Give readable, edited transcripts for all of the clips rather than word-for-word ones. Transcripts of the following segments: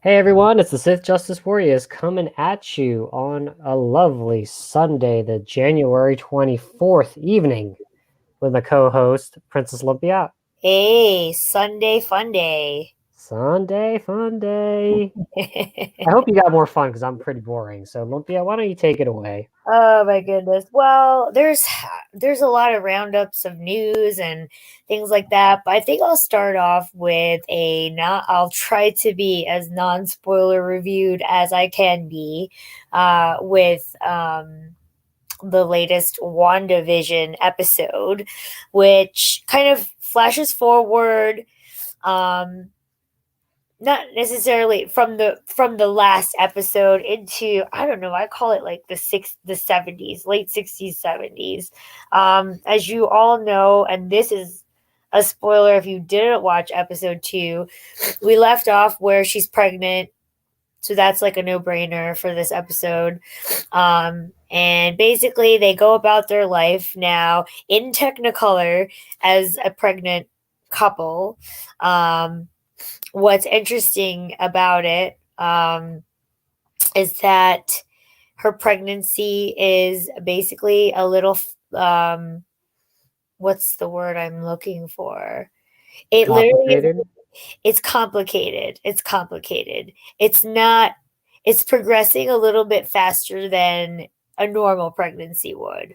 Hey everyone, it's the Sith Justice Warriors coming at you on a lovely Sunday, the January 24th evening with my co-host, Princess Olympia. Hey, Sunday fun day. Sunday, fun day. I hope you got more fun because I'm pretty boring. So Olympia, why don't you take it away? Oh my goodness. Well, there's a lot of roundups of news and things like that, but I think I'll start off with a not I'll try to be as non-spoiler reviewed as I can be with the latest WandaVision episode, which kind of flashes forward um not necessarily from the last episode into, I don't know, I call it like the 70s, late 60s, 70s. As you all know, and this is a spoiler if you didn't watch episode 2, we left off where she's pregnant, so that's like a no-brainer for this episode. And basically they go about their life now in Technicolor as a pregnant couple. What's interesting about it is that her pregnancy is basically a little what's the word I'm looking for? It literally is. Complicated? It's complicated. It's complicated. It's not. It's progressing a little bit faster than a normal pregnancy would.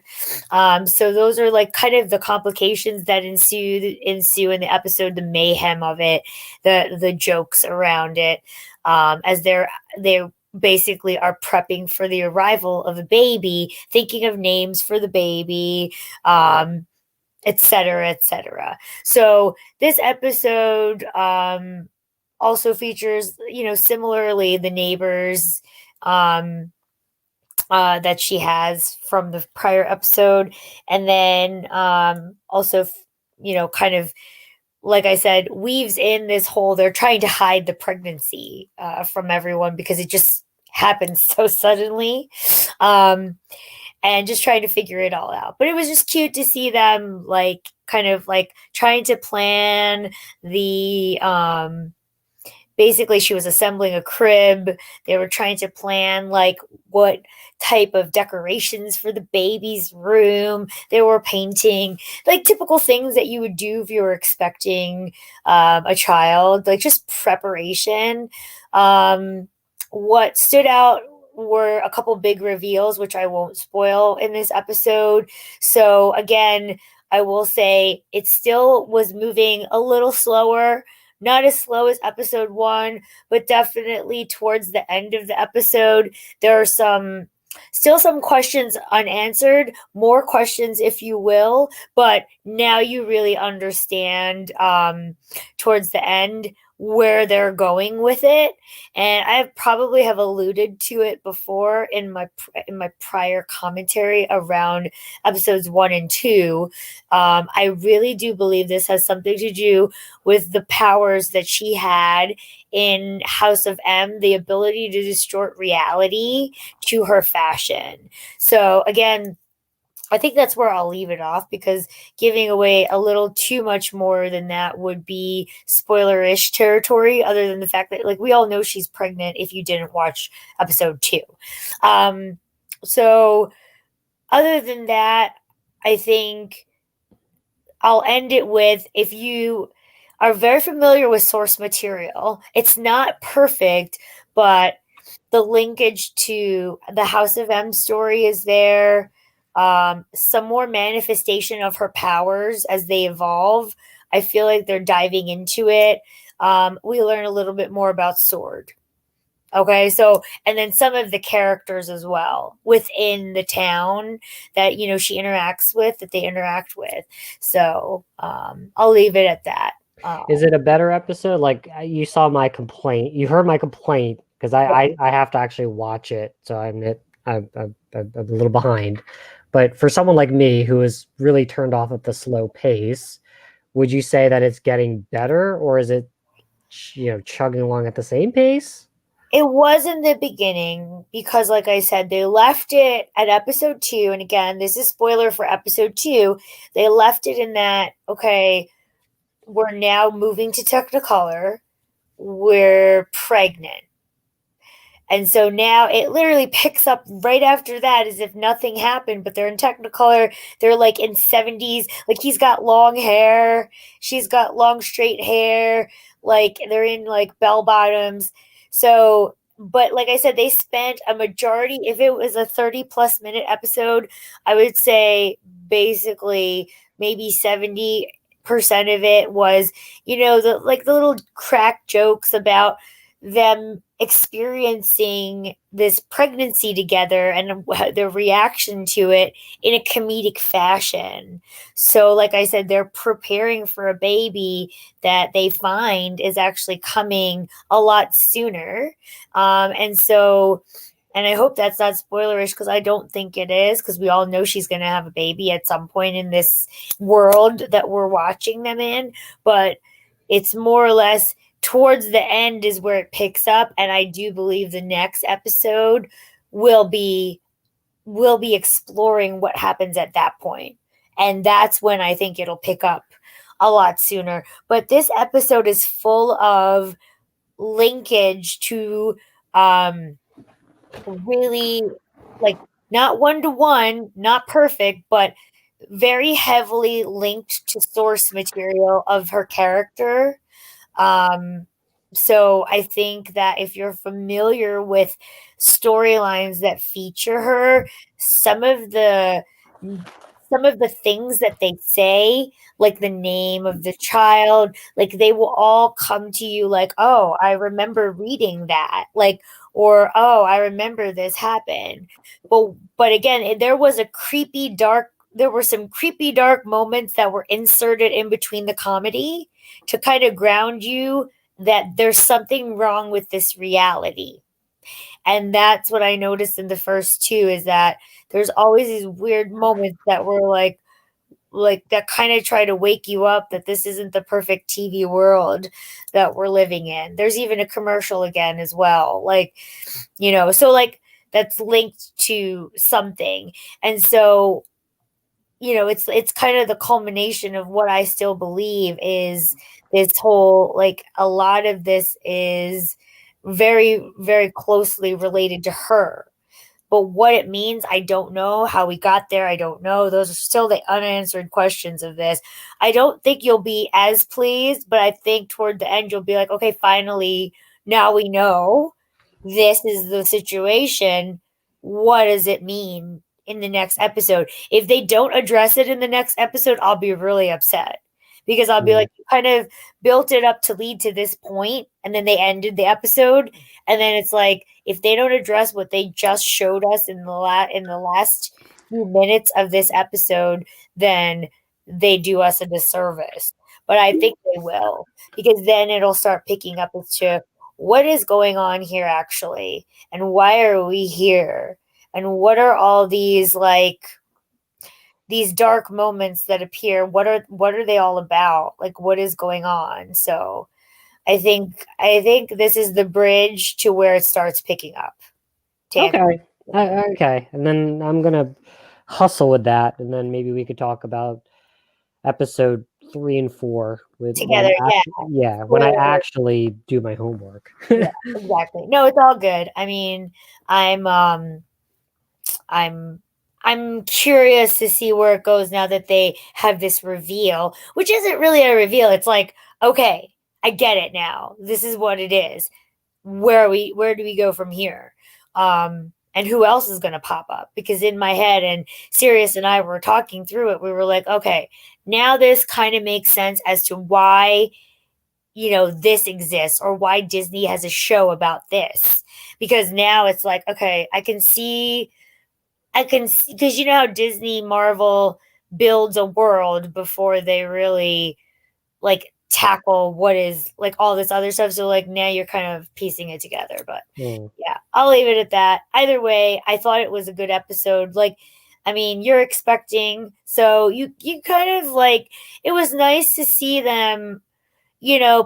So those are like kind of the complications that ensue in the episode, the mayhem of it, the jokes around it, as they basically are prepping for the arrival of a baby, thinking of names for the baby, et cetera, et cetera. So this episode also features, similarly the neighbors that she has from the prior episode, and then also, kind of like I said, weaves in this whole they're trying to hide the pregnancy from everyone because it just happens so suddenly. Um, and just trying to figure it all out. But it was just cute to see them like kind of like trying to plan the basically she was assembling a crib. They were trying to plan like what type of decorations for the baby's room. They were painting like typical things that you would do if you were expecting a child, like just preparation. What stood out were a couple big reveals, which I won't spoil in this episode. So again, I will say it still was moving a little slower, not as slow as episode 1, but definitely towards the end of the episode, there are some questions unanswered, more questions, if you will, but now you really understand towards the end where they're going with it. And I probably have alluded to it before in my prior commentary around episodes 1 and 2. I really do believe this has something to do with the powers that she had in House of M, the ability to distort reality to her fashion. So again, I think that's where I'll leave it off because giving away a little too much more than that would be spoiler-ish territory, other than the fact that like we all know she's pregnant if you didn't watch episode 2. Um so other than that, I think I'll end it with, if you are very familiar with source material, it's not perfect, but the linkage to the House of M story is there. Some more manifestation of her powers as they evolve. I feel like they're diving into it. We learn a little bit more about Sword. Okay, so and then some of the characters as well within the town that she interacts with, that they interact with. So I'll leave it at that. Is it a better episode? Like you saw my complaint, you heard my complaint because I have to actually watch it, so I'm a little behind. But for someone like me who is really turned off at the slow pace, would you say that it's getting better, or is it chugging along at the same pace? It was in the beginning because, like I said, they left it at episode 2. And again, this is spoiler for episode 2. They left it in that, okay, we're now moving to Technicolor. We're pregnant. And so now it literally picks up right after that as if nothing happened, but they're in Technicolor. They're like in 70s. Like he's got long hair. She's got long straight hair. Like they're in like bell bottoms. So, but like I said, they spent a majority, if it was a 30-plus minute episode, I would say basically maybe 70% of it was, the little crack jokes about them experiencing this pregnancy together and their reaction to it in a comedic fashion. So, like I said, they're preparing for a baby that they find is actually coming a lot sooner. And I hope that's not spoilerish because I don't think it is, because we all know she's going to have a baby at some point in this world that we're watching them in. But it's more or less towards the end is where it picks up, and I do believe the next episode will be exploring what happens at that point. And that's when I think it'll pick up a lot sooner. But this episode is full of linkage to really, like, not one to one, not perfect, but very heavily linked to source material of her character. So I think that if you're familiar with storylines that feature her, some of the things that they say, like the name of the child, like they will all come to you like, oh, I remember reading that, like, or oh, I remember this happened. But again, there were some creepy dark moments that were inserted in between the comedy to kind of ground you that there's something wrong with this reality. And that's what I noticed in the first two, is that there's always these weird moments that were like that kind of try to wake you up that this isn't the perfect TV world that we're living in. There's even a commercial again as well. Like, so like that's linked to something. And so, it's kind of the culmination of what I still believe is this whole, like, a lot of this is very, very closely related to her. But what it means, I don't know. How we got there, I don't know. Those are still the unanswered questions of this. I don't think you'll be as pleased, but I think toward the end you'll be like, okay, finally, now we know this is the situation. What does it mean in the next episode? If they don't address it in the next episode, I'll be really upset, because I'll be like, you kind of built it up to lead to this point, and then they ended the episode, and then it's like, if they don't address what they just showed us in the last few minutes of this episode, then they do us a disservice. But I think they will, because then it'll start picking up as to what is going on here actually, and why are we here, and what are all these, like, these dark moments that appear, what are they all about, like, what is going on. So I think this is the bridge to where it starts picking up. Okay. Okay. And then I'm gonna hustle with that, and then maybe we could talk about episode 3 and 4 Together, when I actually do my homework. Yeah, exactly. No, it's all good. I mean, I'm curious to see where it goes now that they have this reveal, which isn't really a reveal. It's like, okay, I get it now. This is what it is. Where do we go from here? And who else is going to pop up? Because in my head, and Sirius and I were talking through it, we were like, okay, now this kind of makes sense as to why, this exists, or why Disney has a show about this. Because now it's like, okay, I can see, because you know how Disney Marvel builds a world before they really, like, tackle what is, like, all this other stuff. So, like, now you're kind of piecing it together. But yeah, I'll leave it at that. Either way, I thought it was a good episode. Like, I mean, you're expecting, so you kind of, like, it was nice to see them,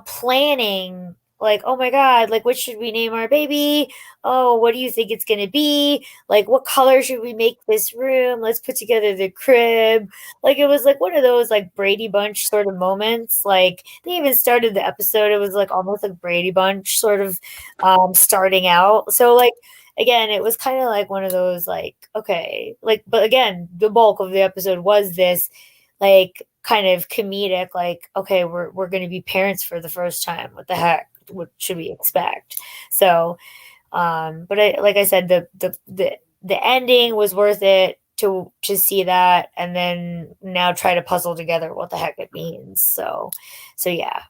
planning, like, oh my God, like, what should we name our baby? Oh, what do you think it's going to be? Like, what color should we make this room? Let's put together the crib. Like, it was like one of those like Brady Bunch sort of moments. Like, they even started the episode, it was like almost like Brady Bunch sort of starting out. So, like, again, it was kind of like one of those, like, okay, like, but again, the bulk of the episode was this, like, kind of comedic, like, okay, we're going to be parents for the first time. What the heck? What should we expect? So, but like I said, the ending was worth it to see that, and then now try to puzzle together what the heck it means. So yeah.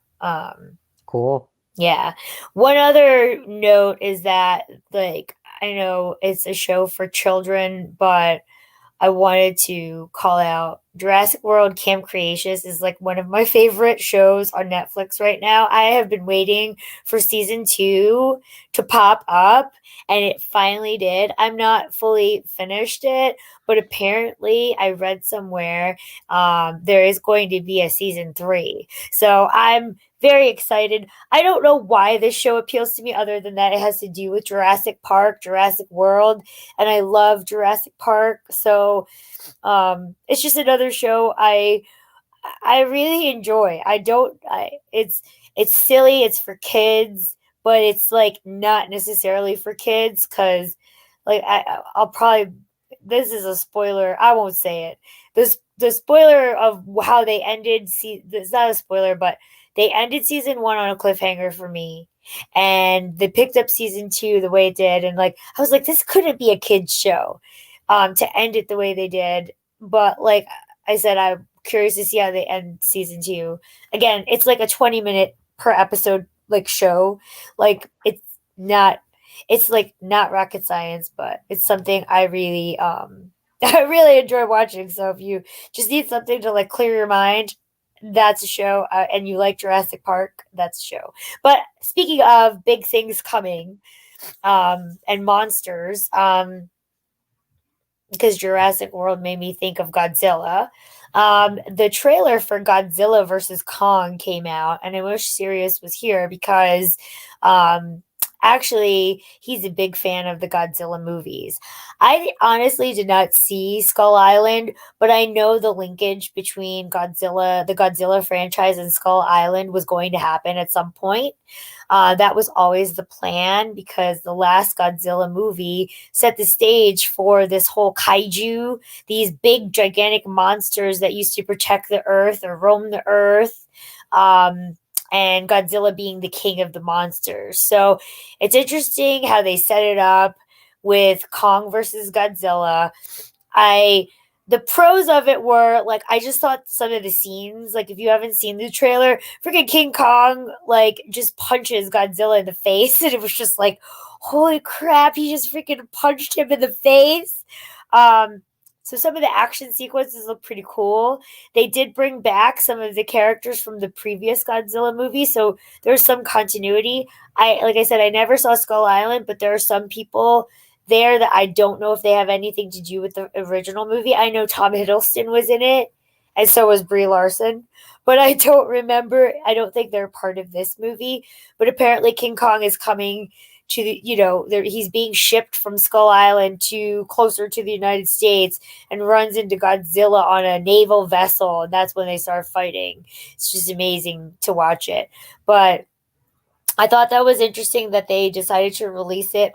Cool. Yeah. One other note is that, like, I know it's a show for children, but I wanted to call out Jurassic World Camp Creations is like one of my favorite shows on Netflix right now. I have been waiting for season 2 to pop up, and it finally did. I'm not fully finished it, but apparently I read somewhere there is going to be a season 3. So I'm very excited. I don't know why this show appeals to me other than that it has to do with Jurassic Park, Jurassic World, and I love Jurassic Park. So it's just another show I really enjoy. It's silly, it's for kids, but it's like not necessarily for kids cuz like I'll probably, this is a spoiler. I won't say it. This the spoiler of how they ended it's not a spoiler, but they ended season 1 on a cliffhanger for me. And they picked up season 2 the way it did, and like I was like, this couldn't be a kids show to end it the way they did. But like I said, I'm curious to see how they end season 2. Again, it's like a 20-minute per episode like show. Like it's like not rocket science, but it's something I really I really enjoy watching. So if you just need something to like clear your mind, that's a show. And you like Jurassic Park, that's a show. But speaking of big things coming and monsters, because Jurassic World made me think of Godzilla. The trailer for Godzilla versus Kong came out, and I wish Sirius was here because actually he's a big fan of the Godzilla movies. I honestly did not see Skull Island, but I know the linkage between the Godzilla franchise, and Skull Island was going to happen at some point. That was always the plan because the last Godzilla movie set the stage for this whole kaiju, these big, gigantic monsters that used to protect the earth or roam the earth. And Godzilla being the king of the monsters. So it's interesting how they set it up with Kong versus Godzilla. The pros of it were like I just thought some of the scenes, like if you haven't seen the trailer, freaking King Kong like just punches Godzilla in the face, and it was just like, holy crap, he just freaking punched him in the face. So some of the action sequences look pretty cool. They did bring back some of the characters from the previous Godzilla movie, so there's some continuity. Like I said, I never saw Skull Island, but there are some people there that I don't know if they have anything to do with the original movie. I know Tom Hiddleston was in it, and so was Brie Larson, but I don't remember. I don't think they're part of this movie. But apparently, King Kong is coming to he's being shipped from Skull Island to closer to the United States, and runs into Godzilla on a naval vessel, and that's when they start fighting. It's just amazing to watch it. But I thought that was interesting that they decided to release it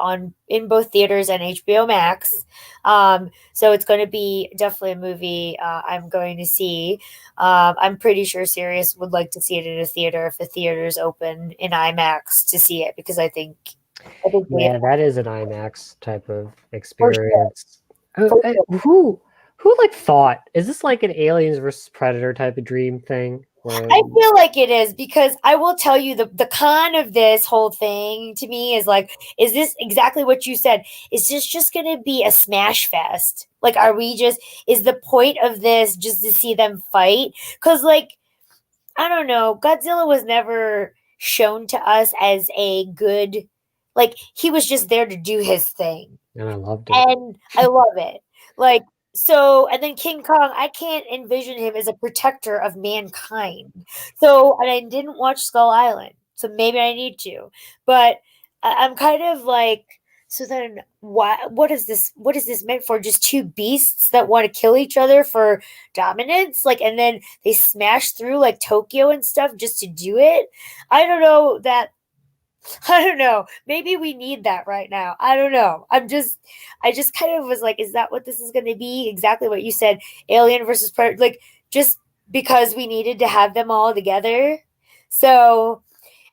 in both theaters and HBO Max. So it's going to be definitely a movie I'm going to see. I'm pretty sure Sirius would like to see it in a theater if the theater's open in IMAX to see it, because I think Yeah, that is an IMAX type of for sure. experience. Who like thought, is this like an Aliens versus Predator type of dream thing? Where I feel like it is, because I will tell you the con of this whole thing to me is like, is this exactly what you said? Is this just going to be a smash fest? Like, is the point of this just to see them fight? Because, like, I don't know, Godzilla was never shown to us as a good, like, he was just there to do his thing. and I loved it. And I love it. Like, so, and then King Kong, I can't envision him as a protector of mankind. So, and I didn't watch Skull Island. So maybe I need to. But I'm kind of like, so then what is this? What is this meant for? Just two beasts that want to kill each other for dominance? Like, and then they smash through like Tokyo and stuff just to do it? I don't know that. I don't know. Maybe we need that right now. I don't know. I just kind of was like, is that what this is going to be? Exactly what you said. Alien versus Predator. Like, just because we needed to have them all together. So,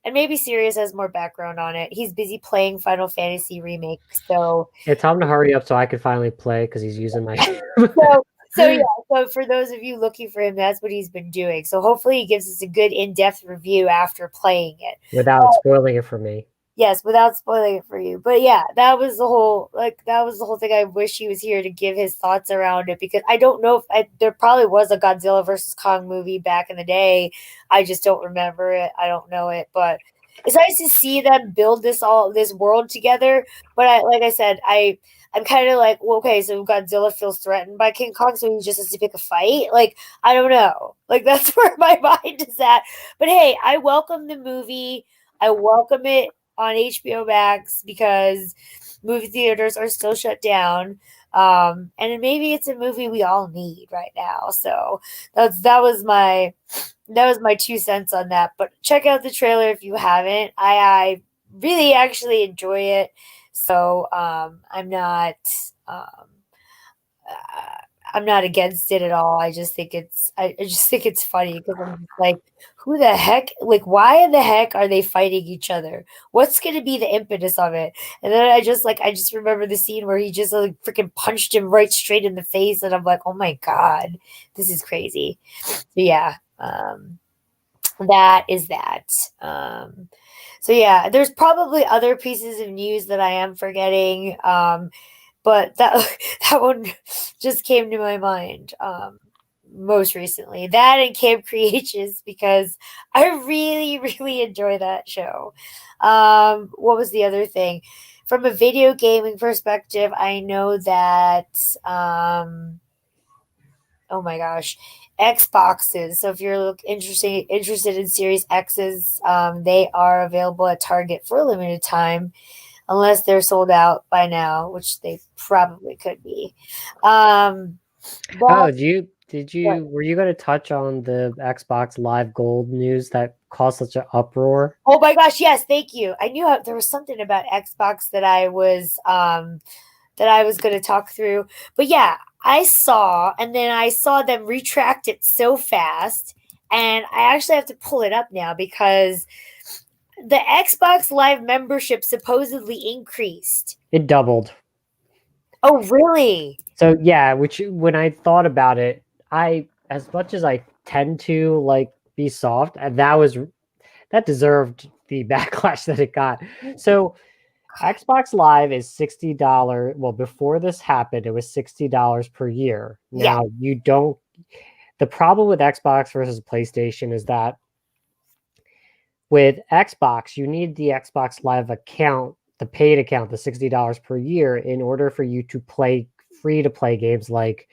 and maybe Sirius has more background on it. He's busy playing Final Fantasy Remake. So, Yeah, tell him to hurry up so I can finally play because he's using my. so yeah. So for those of you looking for him, that's what he's been doing. So hopefully he gives us a good in-depth review after playing it. Without spoiling it for me. Yes, without spoiling it for you. But yeah, that was the whole thing. I wish he was here to give his thoughts around it because I don't know if there probably was a Godzilla versus Kong movie back in the day. I just don't remember it. I don't know it, but it's nice to see them build this world together. But like I said, I'm kind of like, well, okay, so Godzilla feels threatened by King Kong, so he just has to pick a fight. Like, I don't know. Like that's where my mind is at. But hey, I welcome the movie. I welcome it on HBO Max because movie theaters are still shut down. And maybe it's a movie we all need right now. So that was my 2 cents on that. But check out the trailer if you haven't. I really actually enjoy it. So um, I'm not against it at all. I just think it's funny because I'm just like, who the heck? Like, why in the heck are they fighting each other? What's going to be the impetus of it? And then I just remember the scene where he just like freaking punched him right straight in the face, and I'm like, oh my god, this is crazy. So yeah, that is that. So yeah, there's probably other pieces of news that I am forgetting. But that that one just came to my mind most recently. That and Camp Creations because I really, really enjoy that show. What was the other thing? From a video gaming perspective, I know that oh my gosh, Xboxes. So if you're interested in Series X's, they are available at Target for a limited time unless they're sold out by now, which they probably could be. Um, Oh, but were you going to touch on the Xbox Live Gold news that caused such an uproar? oh my gosh, yes, thank you. I knew there was something about Xbox that I was going to talk through, but yeah, I saw them retract it so fast, and I actually have to pull it up now because the Xbox Live membership supposedly increased. It doubled. Oh, really? So yeah, which when I thought about it, as much as I tend to like be soft, and that deserved the backlash that it got. So Xbox Live is $60. Well, before this happened, it was $60 per year. Yeah. Now you don't. The problem with Xbox versus PlayStation is that with Xbox, you need the Xbox Live account, the paid account, the $60 per year, in order for you to play free to play games like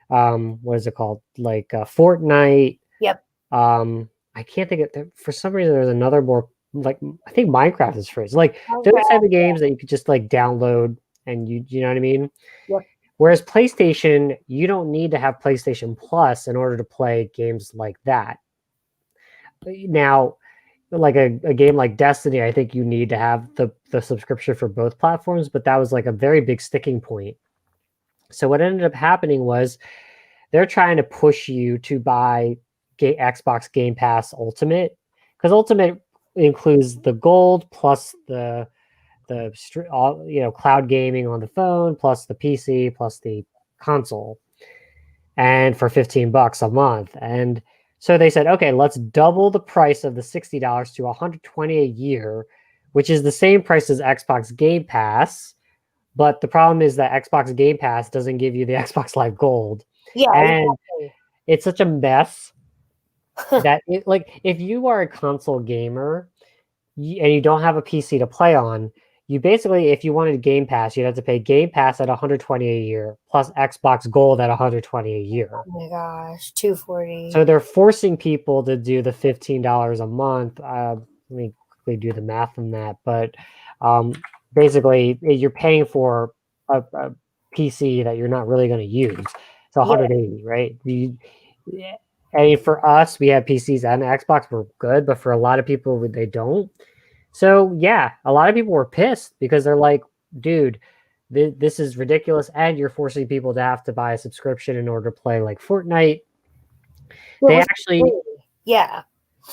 what is it called? Like Fortnite. Yep. I can't think of for some reason there's another more like I think Minecraft is free. It's like those Okay. type of games that you could just like download and you know what I mean? Yep. Whereas PlayStation, you don't need to have PlayStation Plus in order to play games like that. Now, like a game like Destiny, I think you need to have the subscription for both platforms, but that was like a very big sticking point. So what ended up happening was they're trying to push you to buy Xbox Game Pass Ultimate because Ultimate includes the gold plus the cloud gaming on the phone plus the PC plus the console, and for $15 a month. And so they said, okay, let's double the price of the $60 to $120 a year, which is the same price as Xbox Game Pass. But the problem is that Xbox Game Pass doesn't give you the Xbox Live Gold. Yeah. And it's such a mess that if you are a console gamer and you don't have a PC to play on, you basically, if you wanted Game Pass, you'd have to pay Game Pass at $120 a year plus Xbox Gold at $120 a year. Oh my gosh, $240. So they're forcing people to do the $15 a month. Let me exactly do the math on that, but um, basically you're paying for a PC that you're not really going to use. It's Yeah. 180, right? Yeah, I mean, for us, we have PCs and Xbox. We're good, but for a lot of people, they don't. So yeah, a lot of people were pissed because they're like, dude, this is ridiculous, and you're forcing people to have to buy a subscription in order to play like Fortnite. It They was actually, free. Yeah.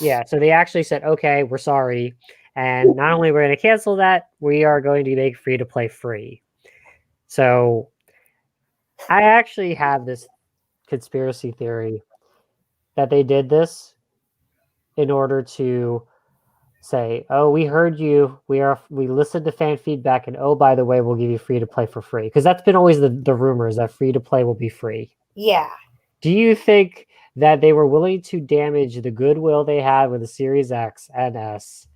yeah, so they actually said, okay, we're sorry, and not only we're going to cancel that, we are going to make free to play free. So I actually have this conspiracy theory that they did this in order to say, "Oh, we heard you. We listened to fan feedback, and oh, by the way, we'll give you free to play for free." Because that's been always the rumors that free to play will be free. Yeah. Do you think that they were willing to damage the goodwill they had with the Series X and S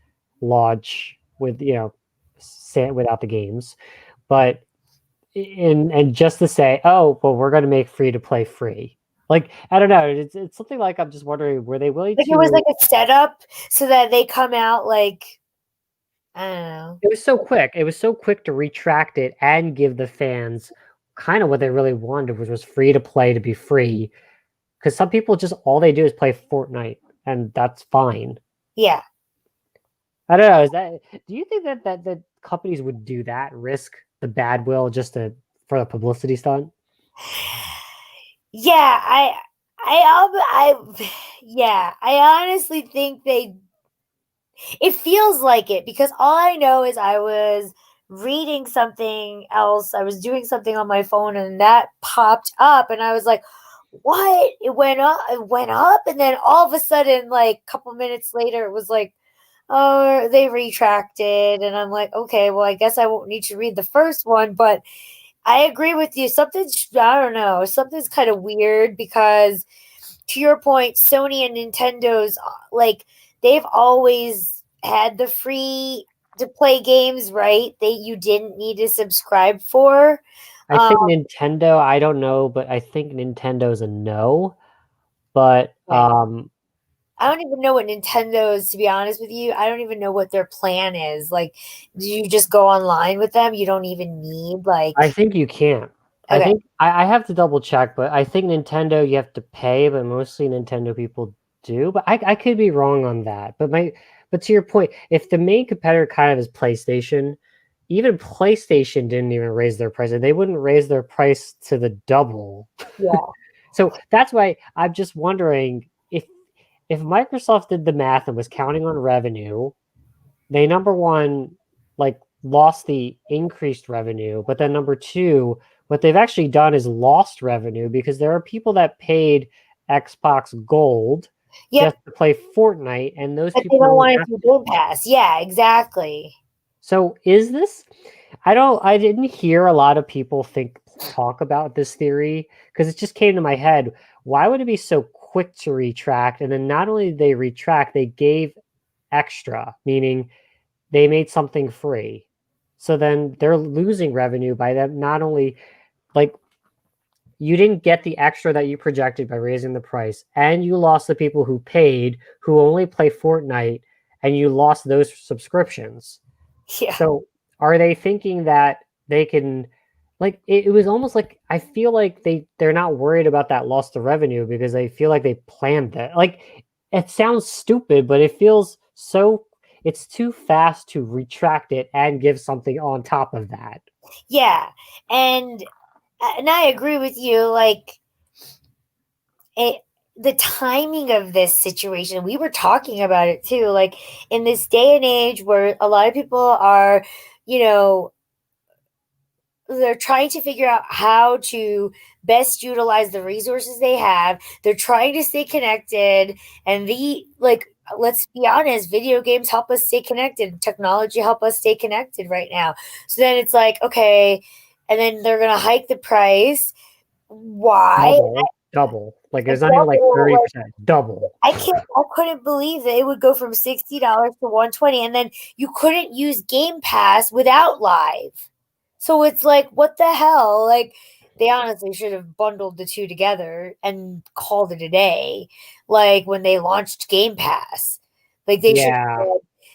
launch with without the games, but and just to say, oh, well, we're going to make free to play free. Like I don't know, it's something like I'm just wondering, were they willing Like it was to? like a setup so that they come out like I don't know. It was so quick. It was so quick to retract it and give the fans kind of what they really wanted, which was free to play to be free. Because some people just all they do is play Fortnite, and that's fine. Yeah. I don't know. Is that? Do you think that companies would do that, risk the bad will just for a publicity stunt? Yeah, yeah, I honestly think it feels like it because all I know is I was reading something else. I was doing something on my phone and that popped up and I was like, "What?" It went up and then all of a sudden like a couple minutes later it was like, "Oh, they retracted." And I'm like, "Okay, well, I guess I won't need to read the first one, but I agree with you. I don't know, something's kind of weird because to your point, Sony and Nintendo's like they've always had the free to play games, right? You didn't need to subscribe for. I Um, think Nintendo. I don't know, but I think Nintendo's a no. But okay. I don't even know what Nintendo's, to be honest with you. I don't even know what their plan is. Like, do you just go online with them? You don't even need I like think you can't. I okay, think I have to double check, but I think Nintendo you have to pay, but mostly Nintendo people do. But I could be wrong on that. But to your point, if the main competitor kind of is PlayStation, even PlayStation didn't even raise their price. They wouldn't raise their price to the double. yeah, So that's why I'm just wondering if Microsoft did the math and was counting on revenue, they number one like lost the increased revenue, but then number two, what they've actually done is lost revenue because there are people that paid Xbox Gold yep. just to play Fortnite, and those But they people don't don't want it have to to. Game Pass. Yeah, exactly. So is this? I didn't hear a lot of people talk about this theory because it just came to my head. Why would it be so quick to retract? And then not only did they retract, they gave extra, meaning they made something free. So then they're losing revenue by them not only like you didn't get the extra that you projected by raising the price, and you lost the people who paid who only play Fortnite, and you lost those subscriptions. Yeah. So are they thinking that they can like it was almost like I feel like they're not worried about that loss of revenue because they feel like they planned that. Like it sounds stupid, but it feels so it's too fast to retract it and give something on top of that. Yeah. And I agree with you like it the timing of this situation, we were talking about it too, like in this day and age where a lot of people are, you know, they're trying to figure out how to best utilize the resources they have. They're trying to stay connected and the like let's be honest, video games help us stay connected. Technology help us stay connected right now. So then it's like, okay, and then they're going to hike the price. Why? Double. Like A it's not even like double, 30%. Double. I couldn't believe that it would go from $60 to 120 and then you couldn't use Game Pass without live. So it's like, what the hell? Like, they honestly should have bundled the two together and called it a day. Like when they launched Game Pass, like they should. Yeah.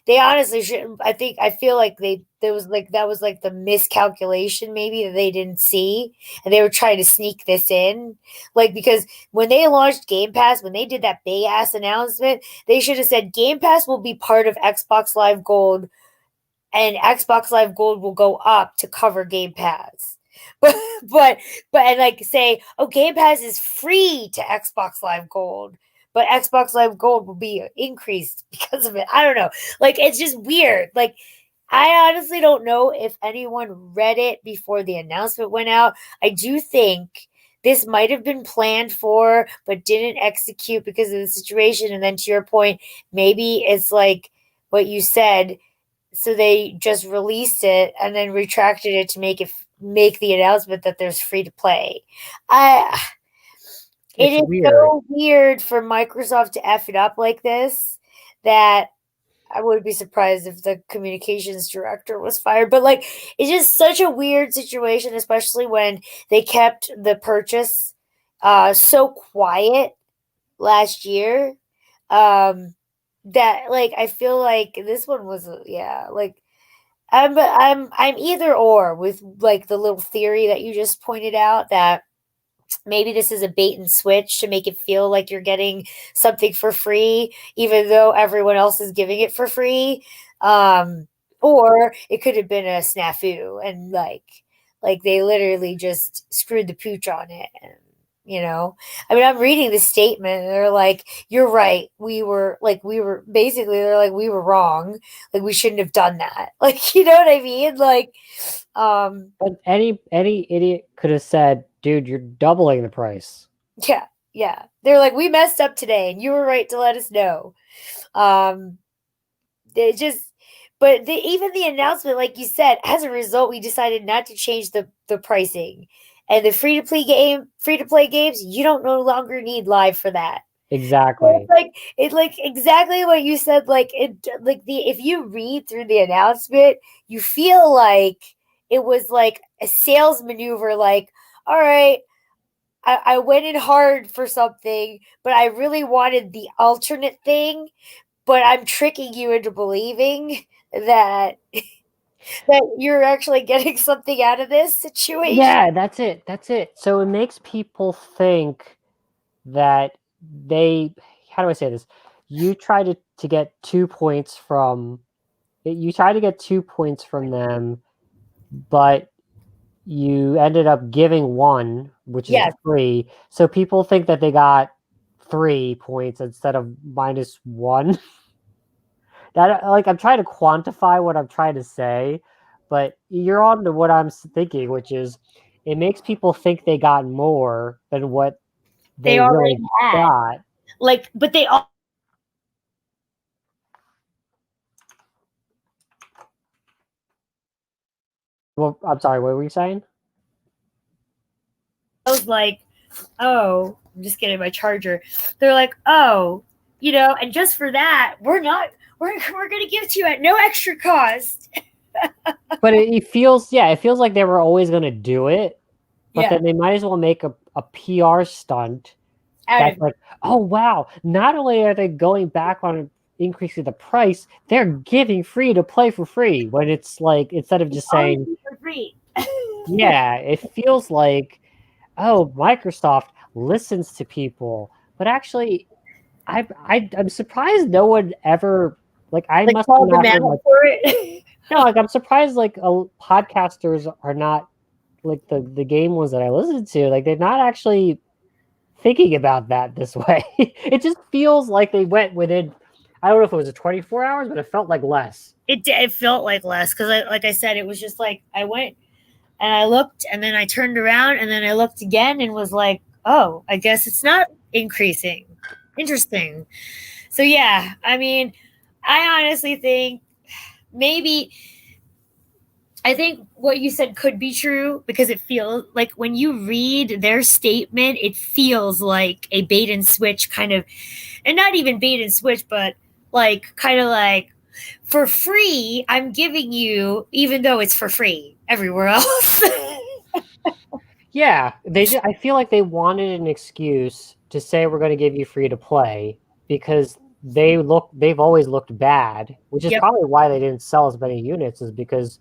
They honestly shouldn't. I feel like there was like that was like the miscalculation maybe that they didn't see, and they were trying to sneak this in. Like because when they launched Game Pass, when they did that big ass announcement, they should have said Game Pass will be part of Xbox Live Gold, and Xbox Live Gold will go up to cover Game Pass. But but and like say, oh, Game Pass is free to Xbox Live Gold, but Xbox Live Gold will be increased because of it. I don't know. Like it's just weird. Like I honestly don't know if anyone read it before the announcement went out. I do think this might have been planned for, but didn't execute because of the situation. And then to your point, maybe it's like what you said, so they just released it and then retracted it to make the announcement that there's free to play. I It It's is weird. so weird for Microsoft to F it up like this that I wouldn't be surprised if the communications director was fired. But like it's just such a weird situation, especially when they kept the purchase so quiet last year. That like I feel like this one was yeah, like I'm either or with like the little theory that you just pointed out that maybe this is a bait and switch to make it feel like you're getting something for free even though everyone else is giving it for free. Um or it could have been a snafu and like they literally just screwed the pooch on it and I mean, I'm reading the statement and they're like, you're right. We were basically, they're like, we were wrong. Like, we shouldn't have done that. Like, you know what I mean? Like, um, But any idiot could have said, "Dude, you're doubling the price." yeah, yeah. They're like, we messed up today and you were right to let us know. Um, they just, but even the announcement, like you said, as a result, we decided not to change the pricing. And the free to play games, you don't no longer need live for that. So Exactly. it's like exactly what you said. Like it, like the if you read through the announcement, you feel like it was like a sales maneuver. Like, all right, I went in hard for something, but I really wanted the alternate thing. But I'm tricking you into believing that you're actually getting something out of this situation. Yeah, that's it. That's it. So it makes people think that they, how do I say this? You try to get 2 points from you try to get 2 points from them, but you ended up giving one, which is Yes, free. So people think that they got 3 points instead of -1. That like I'm trying to quantify what I'm trying to say, but you're on to what I'm thinking, which is it makes people think they got more than what they they already really had. got. Like, but they all Well, I'm sorry, what were you saying? was like, oh, I'm just getting my charger. They're like, oh, and just for that, we're gonna give it to you at no extra cost. But it feels, yeah, it feels like they were always going to do it, but Yeah, then they might as well make a PR stunt out that's of like, oh wow, not only are they going back on increasing the price, they're giving free to play for free. When it's like instead of just always saying, for free. yeah, it feels like, oh, Microsoft listens to people, but actually, I'm surprised no one ever like I Like must have call them not heard out like for it. no like I'm surprised like podcasters are not like the game ones that I listen to like they're not actually thinking about that this way. It just feels like they went within. I don't know if it was a 24 hours, but it felt like less. It felt like less because like I said, it was just like I went and I looked and then I turned around and then I looked again and was like, oh, I guess it's not increasing. Interesting. So yeah, I mean, I honestly think maybe I think what you said could be true because it feels like when you read their statement, it feels like a bait and switch kind of, and not even bait and switch, but like kind of like for free, I'm giving you, even though it's for free everywhere else. Yeah, I feel like they wanted an excuse to say we're going to give you free to play because they've always looked bad, which is Yep. probably why they didn't sell as many units, is because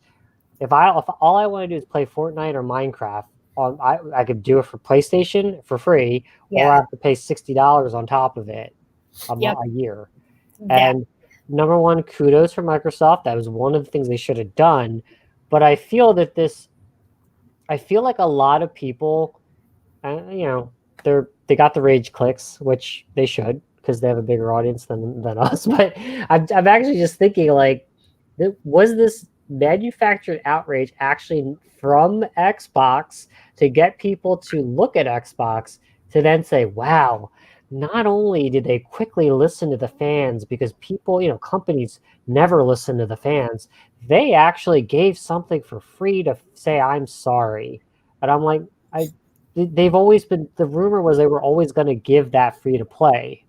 if all I want to do is play Fortnite or Minecraft, I could do it for PlayStation for free, or I Yeah. have to pay $60 on top of it Yep. a year. That. And number one, kudos for Microsoft. That was one of the things they should have done. But I feel like a lot of people, they got the rage clicks, which they should because they have a bigger audience than us. But I'm actually just thinking like, was this manufactured outrage actually from Xbox to get people to look at Xbox to then say, wow, not only did they quickly listen to the fans because people, companies never listen to the fans, they actually gave something for free to say, I'm sorry. And I'm like, they've always been, the rumor was they were always going to give that free to play.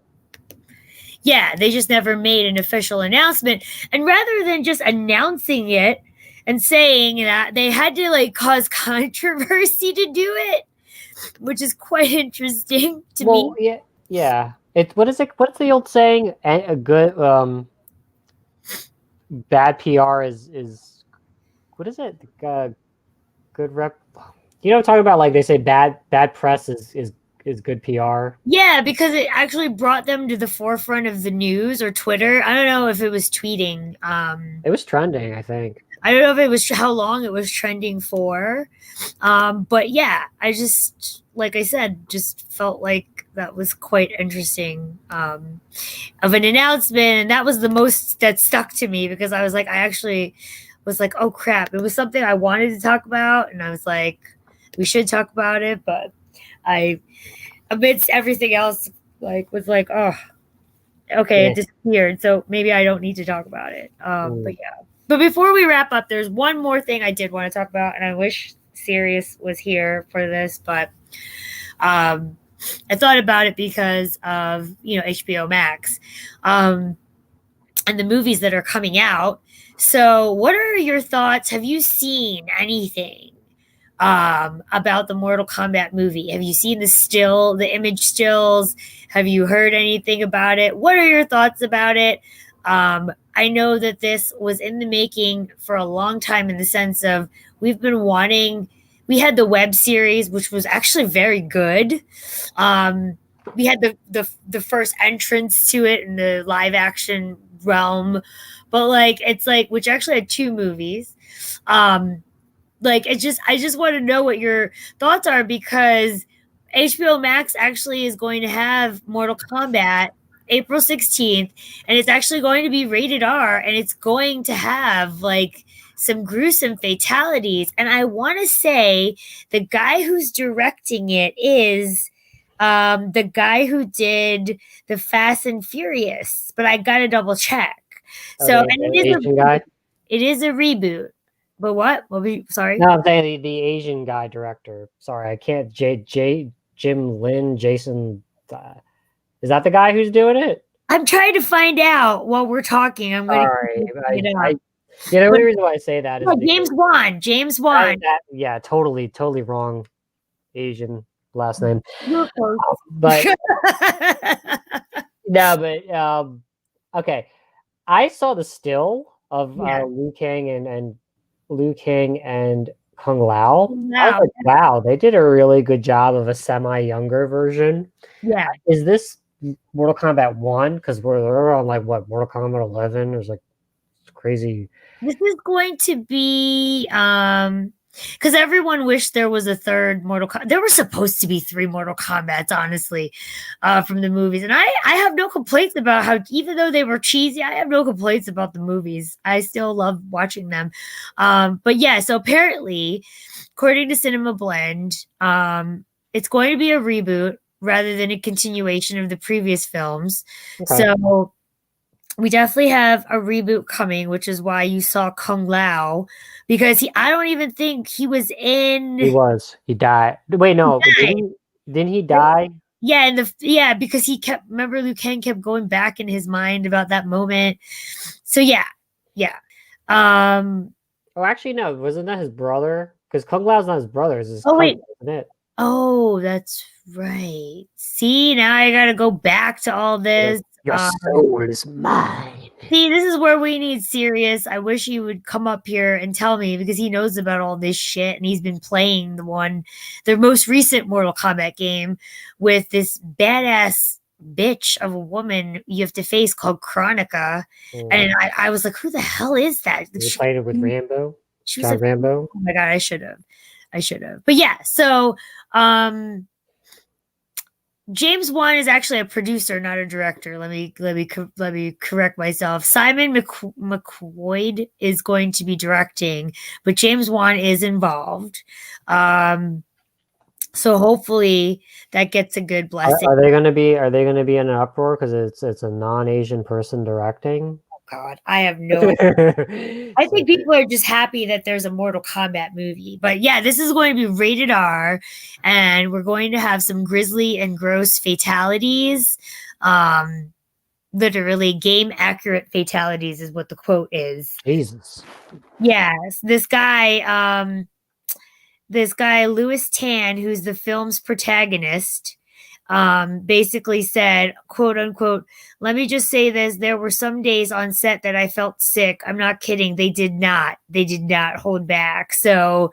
Yeah, they just never made an official announcement. And rather than just announcing it and saying that, they had to like cause controversy to do it, which is quite interesting to me. Yeah. What's the old saying? A good bad PR is what is it? Good rep. You know what I'm talking about? Like they say bad press is good PR. Yeah, because it actually brought them to the forefront of the news or Twitter. I don't know if it was tweeting. It was trending, I think. I don't know if it was how long it was trending for. But yeah, I just, like I said, just felt like that was quite interesting of an announcement. And that was the most that stuck to me because I was like, I actually was like, oh crap. It was something I wanted to talk about. And I was like, we should talk about it. But I, amidst everything else, like, was like, oh, okay, Yeah. it disappeared. So maybe I don't need to talk about it. But yeah. But before we wrap up, there's one more thing I did want to talk about, and I wish Sirius was here for this, but I thought about it because of HBO Max and the movies that are coming out. So, what are your thoughts? Have you seen anything about the Mortal Kombat movie? Have you seen the image stills? Have you heard anything about it? What are your thoughts about it? I know that this was in the making for a long time in the sense of we've been wanting, we had the web series, which was actually very good. We had the first entrance to it in the live action realm, but like it's like which actually had two movies. Like I just want to know what your thoughts are because HBO Max actually is going to have Mortal Kombat April 16th and it's actually going to be rated R and it's going to have like some gruesome fatalities and I want to say the guy who's directing it is the guy who did the Fast and Furious, but I got to double check. So Okay, and the Asian guy. it is a reboot. But what? Sorry. No, I'm saying the Asian guy director. Sorry, I can't. Jim Lin, Jason. Is that the guy who's doing it? I'm trying to find out while we're talking. I'm going Sorry, to it up. the only reason why I say that is James Wan. James Wan. yeah, totally wrong Asian last name. You're close. But no, but okay. I saw the still of Liu Kang and Liu Kang and Kung Lao. I was like, wow, they did a really good job of a semi-younger version. Yeah. Is this Mortal Kombat 1? Because we're on like what, Mortal Kombat 11? There's like crazy. This is going to be because everyone wished there was a third Mortal Kombat. There were supposed to be three Mortal Kombats, honestly, from the movies. And I have no complaints about how, even though they were cheesy, I have no complaints about the movies. I still love watching them. But yeah, so apparently, according to Cinema Blend, it's going to be a reboot rather than a continuation of the previous films. Okay. So we definitely have a reboot coming, which is why you saw Kung Lao, because I don't even think he was in. He died. Wait, no, didn't he die? Yeah, because remember Liu Kang kept going back in his mind about that moment. So yeah. Oh, actually, no, wasn't that his brother? Because Kung Lao's not his brother, it's his cousin, wait. isn't it? Oh, that's right. See, now I gotta go back to all this. Your soul is mine. See, this is where we need Sirius. I wish he would come up here and tell me because he knows about all this shit and he's been playing the most recent Mortal Kombat game with this badass bitch of a woman you have to face called Chronica. And I was like, who the hell is that? You played it with Rambo? She John was like, Rambo? oh my god, I should have. But yeah, so James Wan is actually a producer, not a director. Let me correct myself. Simon McQuoid is going to be directing, but James Wan is involved. So hopefully that gets a good blessing. Are they going to be in an uproar because it's a non-Asian person directing? God, I have no idea. I think people are just happy that there's a Mortal Kombat movie. But yeah, this is going to be rated R, and we're going to have some grisly and gross fatalities. Literally game accurate fatalities is what the quote is. Jesus. Yes. This guy, Louis Tan, who's the film's protagonist, basically said, quote unquote, let me just say this. There were some days on set that I felt sick. I'm not kidding. They did not hold back. So,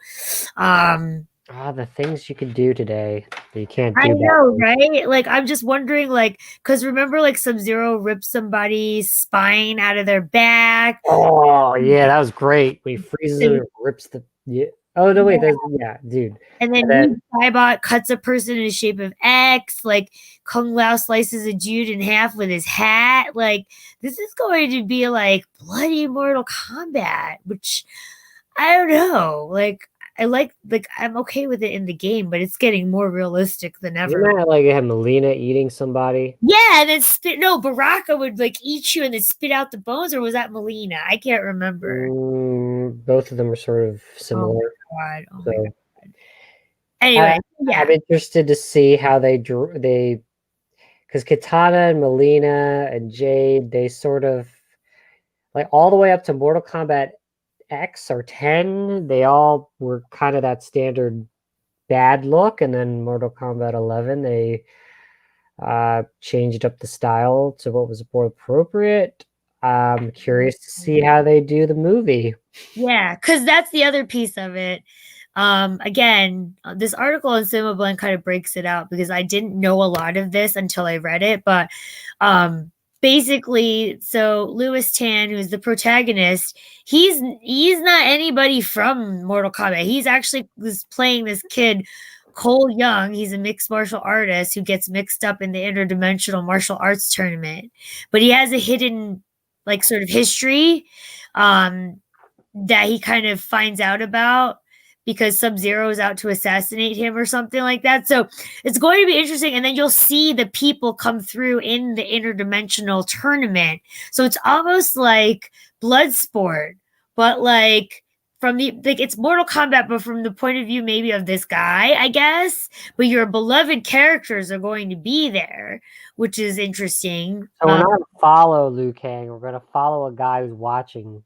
the things you could do today that you can't do. I know, right? Like, I'm just wondering, like, because remember, like, Sub-Zero ripped somebody's spine out of their back. Oh, yeah, that was great. When he freezes him and rips the... Yeah. Oh, no, wait. Yeah, dude. And then Saibot cuts a person in the shape of X. Like, Kung Lao slices a dude in half with his hat. Like, this is going to be, like, bloody Mortal Kombat, which, I don't know. Like, I'm okay with it in the game, but it's getting more realistic than ever. Isn't that like have Melina eating somebody? Yeah, and then Baraka would like eat you and then spit out the bones, or was that Melina? I can't remember. Both of them are sort of similar. Oh my god. Anyway, yeah. I'm interested to see how they because Kitana and Melina and Jade, they sort of like all the way up to Mortal Kombat X or 10, they all were kind of that standard bad look, and then Mortal Kombat 11 they changed up the style to what was more appropriate. I'm curious to see how they do the movie. Yeah, because that's the other piece of it. Again, this article on Cinema Blend kind of breaks it out because I didn't know a lot of this until I read it, but basically, so Louis Tan, who's the protagonist, he's not anybody from Mortal Kombat. He's actually playing this kid, Cole Young. He's a mixed martial artist who gets mixed up in the interdimensional martial arts tournament, but he has a hidden, like, sort of history that he kind of finds out about because Sub-Zero is out to assassinate him or something like that. So it's going to be interesting. And then you'll see the people come through in the interdimensional tournament. So it's almost like Bloodsport, but like from the, like it's Mortal Kombat, but from the point of view maybe of this guy, I guess. But your beloved characters are going to be there, which is interesting. So we're not going to follow Liu Kang. We're going to follow a guy who's watching.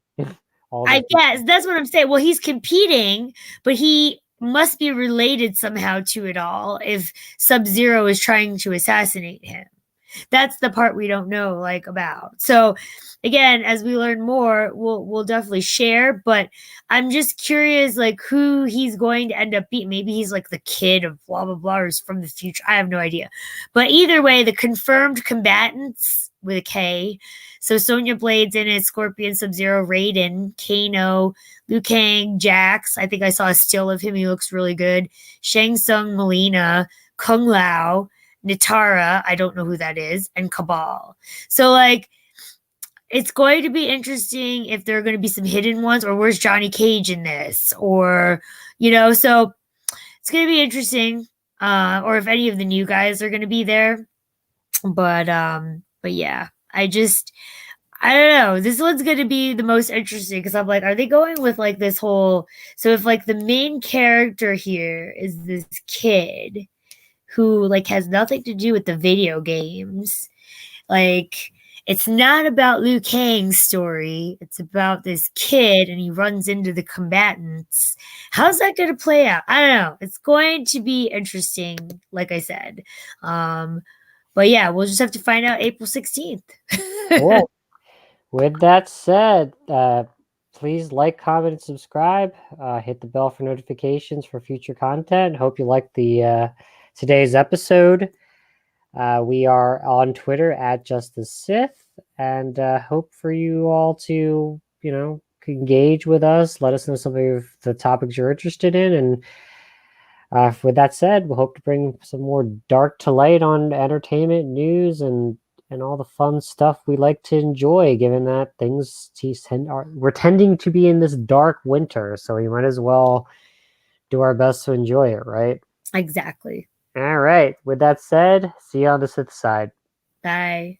I guess that's what I'm saying. Well, he's competing, but he must be related somehow to it all if Sub-Zero is trying to assassinate him. That's the part we don't know like about. So again, as we learn more, we'll definitely share, but I'm just curious like who he's going to end up being. Maybe he's like the kid of blah blah blah or is from the future. I have no idea. But either way, the confirmed combatants with a K. So Sonya Blade's in it, Scorpion, Sub-Zero, Raiden, Kano, Liu Kang, Jax. I think I saw a still of him. He looks really good. Shang Tsung, Melina, Kung Lao, Nitara, I don't know who that is, and Cabal. So like it's going to be interesting if there are going to be some hidden ones, or where's Johnny Cage in this, or so it's going to be interesting. Or if any of the new guys are going to be there. But yeah, I don't know. This one's going to be the most interesting because I'm like, are they going with like this whole? So if like the main character here is this kid who like has nothing to do with the video games, like it's not about Liu Kang's story. It's about this kid and he runs into the combatants. How's that going to play out? I don't know. It's going to be interesting, like I said. But yeah, we'll just have to find out April 16th. Cool. With that said, please like, comment, and subscribe. Hit the bell for notifications for future content. Hope you liked the today's episode. We are on Twitter at JustTheSith, and hope for you all to, engage with us. Let us know some of the topics you're interested in, and with that said, we'll hope to bring some more dark to light on entertainment, news, and all the fun stuff we like to enjoy, given that we're tending to be in this dark winter, so we might as well do our best to enjoy it, right? Exactly. All right. With that said, see you on the Sith side. Bye.